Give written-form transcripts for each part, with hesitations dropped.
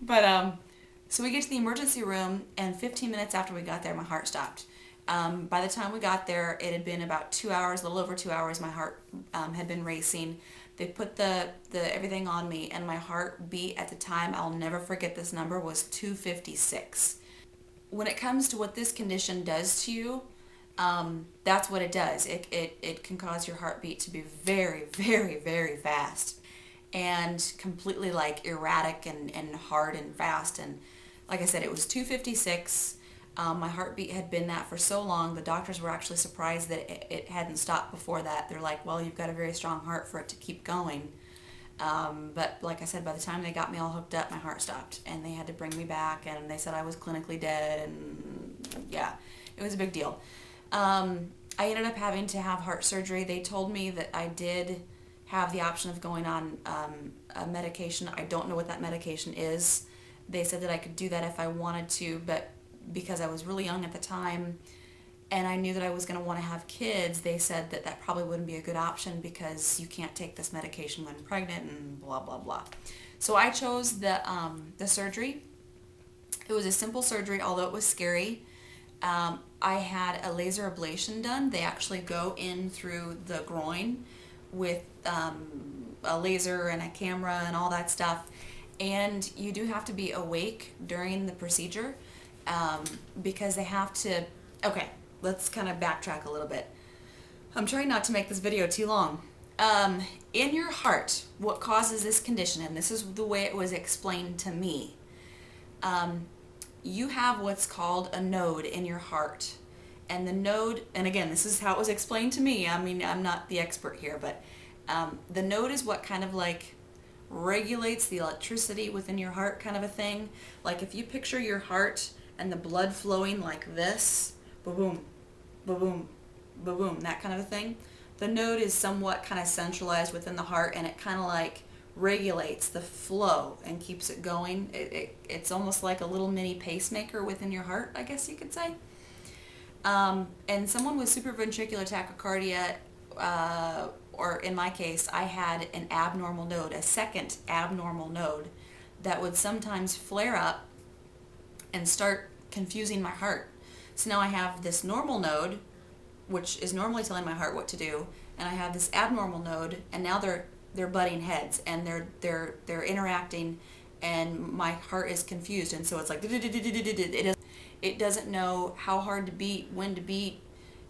But so we get to the emergency room, and 15 minutes after we got there, my heart stopped. By the time we got there, it had been about 2 hours, a little over 2 hours. My heart had been racing. They put the everything on me, and my heart beat at the time, I'll never forget this number, was 256. When it comes to what this condition does to you, that's what it does. It can cause your heartbeat to be very, very, very fast and completely like erratic and hard and fast. And like I said, it was 256. My heartbeat had been that for so long. The doctors were actually surprised that it hadn't stopped before that. They're like, well, you've got a very strong heart for it to keep going. But like I said, by the time they got me all hooked up, my heart stopped, and they had to bring me back, and they said I was clinically dead, and yeah, it was a big deal. I ended up having to have heart surgery. They told me that I did have the option of going on a medication. I don't know what that medication is. They said that I could do that if I wanted to, but because I was really young at the time and I knew that I was going to want to have kids, they said that that probably wouldn't be a good option because you can't take this medication when pregnant and blah, blah, blah. So I chose the surgery. It was a simple surgery, although it was scary. I had a laser ablation done. They actually go in through the groin with a laser and a camera and all that stuff. And you do have to be awake during the procedure because they have to... Okay, let's kind of backtrack a little bit. I'm trying not to make this video too long. In your heart, what causes this condition, and this is the way it was explained to me, you have what's called a node in your heart. And the node, and again, this is how it was explained to me. I mean, I'm not the expert here, but the node is what kind of like regulates the electricity within your heart, kind of a thing. Like if you picture your heart and the blood flowing like this, ba-boom, ba-boom, ba-boom, that kind of a thing. The node is somewhat kind of centralized within the heart, and it kind of like regulates the flow and keeps it going. It's almost like a little mini pacemaker within your heart, I guess you could say. And someone with supraventricular tachycardia, or in my case, I had an abnormal node, a second abnormal node that would sometimes flare up and start confusing my heart. So now I have this normal node, which is normally telling my heart what to do, and I have this abnormal node, and now they're butting heads, and they're interacting, and my heart is confused, and so it's like it doesn't know how hard to beat, when to beat.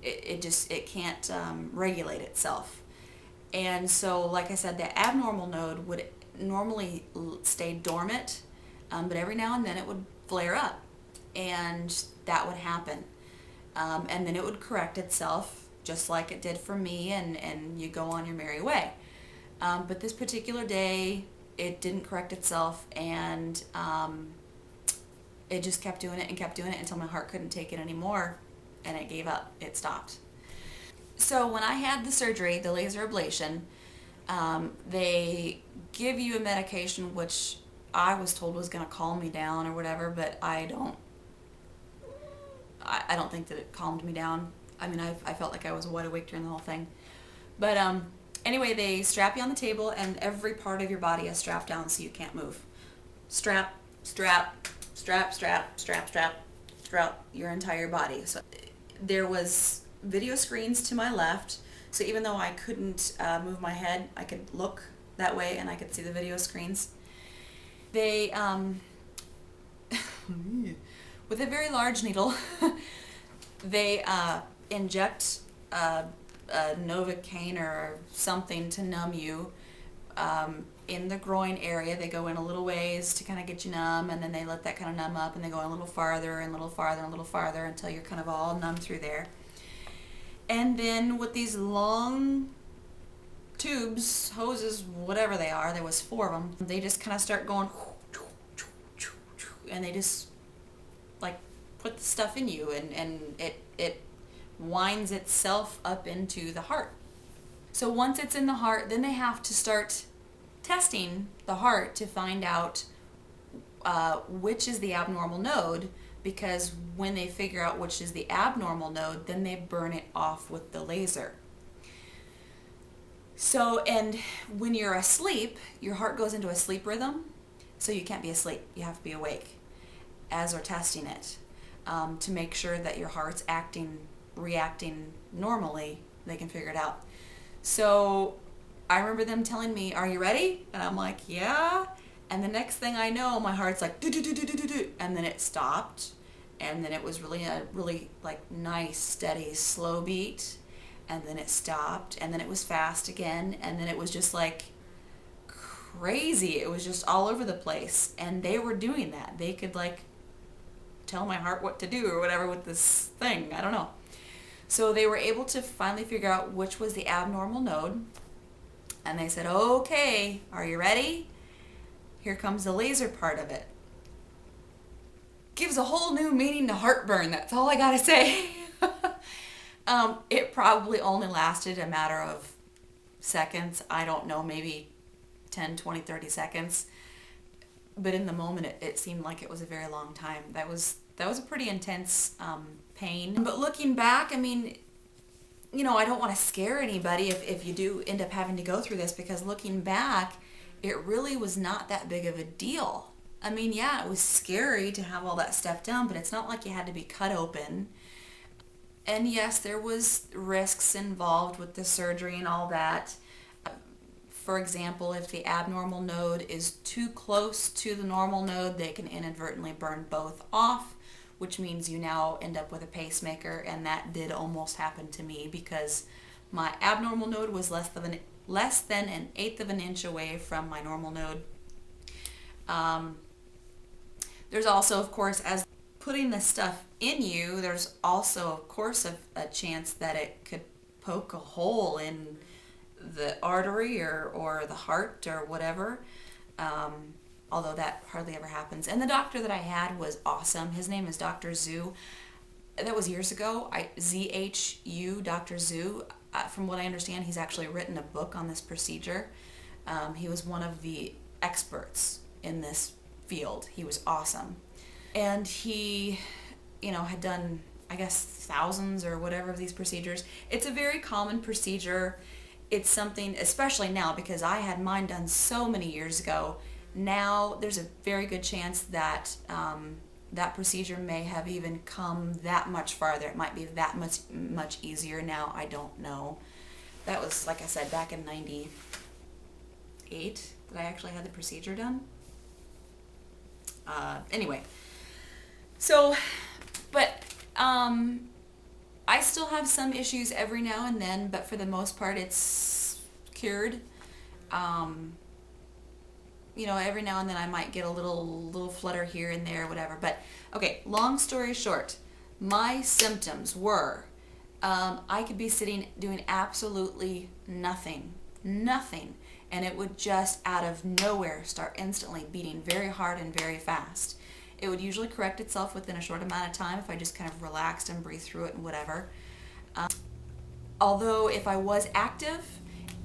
It can't regulate itself. And so, like I said, the abnormal node would normally stay dormant, but every now and then it would flare up, and that would happen. And then it would correct itself, just like it did for me, and you go on your merry way. But this particular day, it didn't correct itself, and it just kept doing it and kept doing it until my heart couldn't take it anymore, and it gave up. It stopped. So when I had the surgery, the laser ablation, they give you a medication which I was told was going to calm me down or whatever, but I don't think that it calmed me down. I mean, I felt like I was wide awake during the whole thing. But anyway, they strap you on the table, and every part of your body is strapped down so you can't move. Strap, strap, strap, strap, strap, strap, throughout your entire body. So there was video screens to my left, so even though I couldn't move my head, I could look that way and I could see the video screens. They, with a very large needle, they inject a Novocaine or something to numb you in the groin area. They go in a little ways to kind of get you numb, and then they let that kind of numb up, and they go in a little farther and a little farther and a little farther until you're kind of all numb through there. And then with these long tubes, hoses, whatever they are, there was 4 of them, they just kind of start going, and they just like put the stuff in you, and it winds itself up into the heart. So once it's in the heart, then they have to start testing the heart to find out which is the abnormal node, because when they figure out which is the abnormal node, then they burn it off with the laser. So, and when you're asleep, your heart goes into a sleep rhythm, So you can't be asleep. You have to be awake as they're testing it, to make sure that your heart's reacting normally. They can figure it out. So I remember them telling me, "Are you ready?" And I'm like, "Yeah." And the next thing I know, my heart's like do do do do do do do, and then it stopped, and then it was really a really like nice, steady, slow beat, and then it stopped, and then it was fast again, and then it was just like crazy. It was just all over the place, and they were doing that. They could like tell my heart what to do or whatever with this thing. I don't know. So they were able to finally figure out which was the abnormal node, and they said, "Okay, are you ready? Here comes the laser part of it." Gives a whole new meaning to heartburn. That's all I gotta say. It probably only lasted a matter of seconds. I don't know, maybe 10, 20, 30 seconds. But in the moment, it seemed like it was a very long time. That was a pretty intense pain. But looking back, I mean, I don't want to scare anybody if you do end up having to go through this, because looking back, it really was not that big of a deal. I mean, yeah, it was scary to have all that stuff done, but it's not like you had to be cut open. And yes, there was risks involved with the surgery and all that. For example, if the abnormal node is too close to the normal node, they can inadvertently burn both off, which means you now end up with a pacemaker, and that did almost happen to me because my abnormal node was less than an eighth of an inch away from my normal node. There's also, of course, as putting this stuff in you, there's also, of course, a chance that it could poke a hole in the artery or the heart or whatever, although that hardly ever happens. And the doctor that I had was awesome. His name is Dr. Zhu. That was years ago. ZHU, Dr. Zhu. From what I understand, he's actually written a book on this procedure. He was one of the experts in this field. He was awesome. And he, had done, I guess, thousands or whatever of these procedures. It's a very common procedure. It's something, especially now, because I had mine done so many years ago. Now there's a very good chance that that procedure may have even come that much farther. It might be that much easier now. I don't know. That was, like I said, back in 98 that I actually had the procedure done. Anyway, so, but I still have some issues every now and then, but for the most part it's cured. Every now and then I might get a little flutter here and there, whatever. But okay, long story short, my symptoms were I could be sitting doing absolutely nothing, and it would just out of nowhere start instantly beating very hard and very fast. It would usually correct itself within a short amount of time if I just kind of relaxed and breathed through it and whatever. Although if I was active,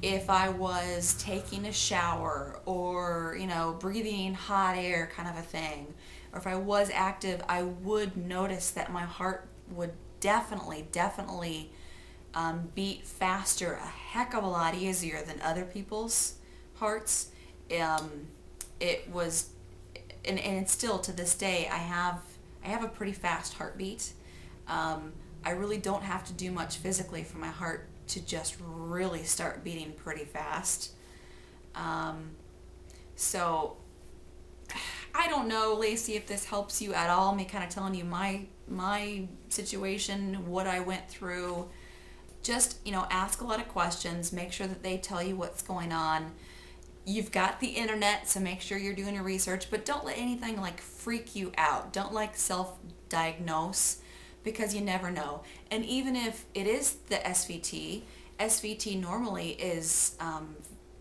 if I was taking a shower or, breathing hot air kind of a thing, or if I was active, I would notice that my heart would definitely beat faster, a heck of a lot easier than other people's hearts. It was, and it's still to this day, I have a pretty fast heartbeat. I really don't have to do much physically for my heart to just really start beating pretty fast. So I don't know, Lacey, if this helps you at all, me kind of telling you my situation, what I went through. Just, ask a lot of questions, make sure that they tell you what's going on. You've got the internet, so make sure you're doing your research, but don't let anything freak you out. Don't self-diagnose, because you never know. And even if it is the SVT normally is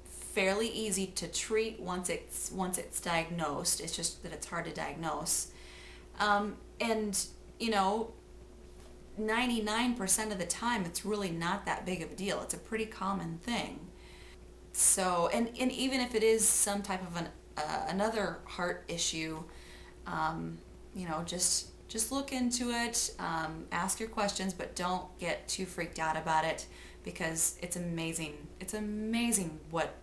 fairly easy to treat once it's diagnosed. It's just that it's hard to diagnose. And 99% of the time, it's really not that big of a deal. It's a pretty common thing. So, and even if it is some type of another heart issue, just look into it, ask your questions, but don't get too freaked out about it, because it's amazing. It's amazing what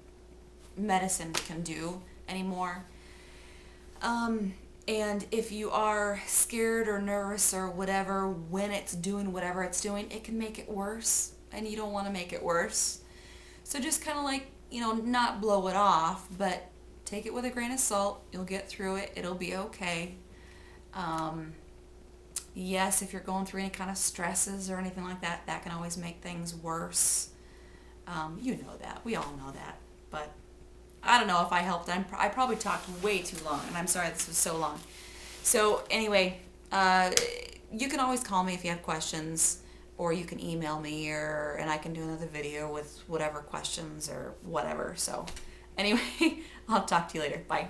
medicine can do anymore. And if you are scared or nervous or whatever when it's doing whatever it's doing, it can make it worse, and you don't want to make it worse. So just kind of like, not blow it off, but take it with a grain of salt. You'll get through it. It'll be okay. Yes, if you're going through any kind of stresses or anything like that, that can always make things worse. You know that. We all know that. But I don't know if I helped. I probably talked way too long, and I'm sorry this was so long. So anyway, you can always call me if you have questions, or you can email me, and I can do another video with whatever questions or whatever. So anyway, I'll talk to you later. Bye.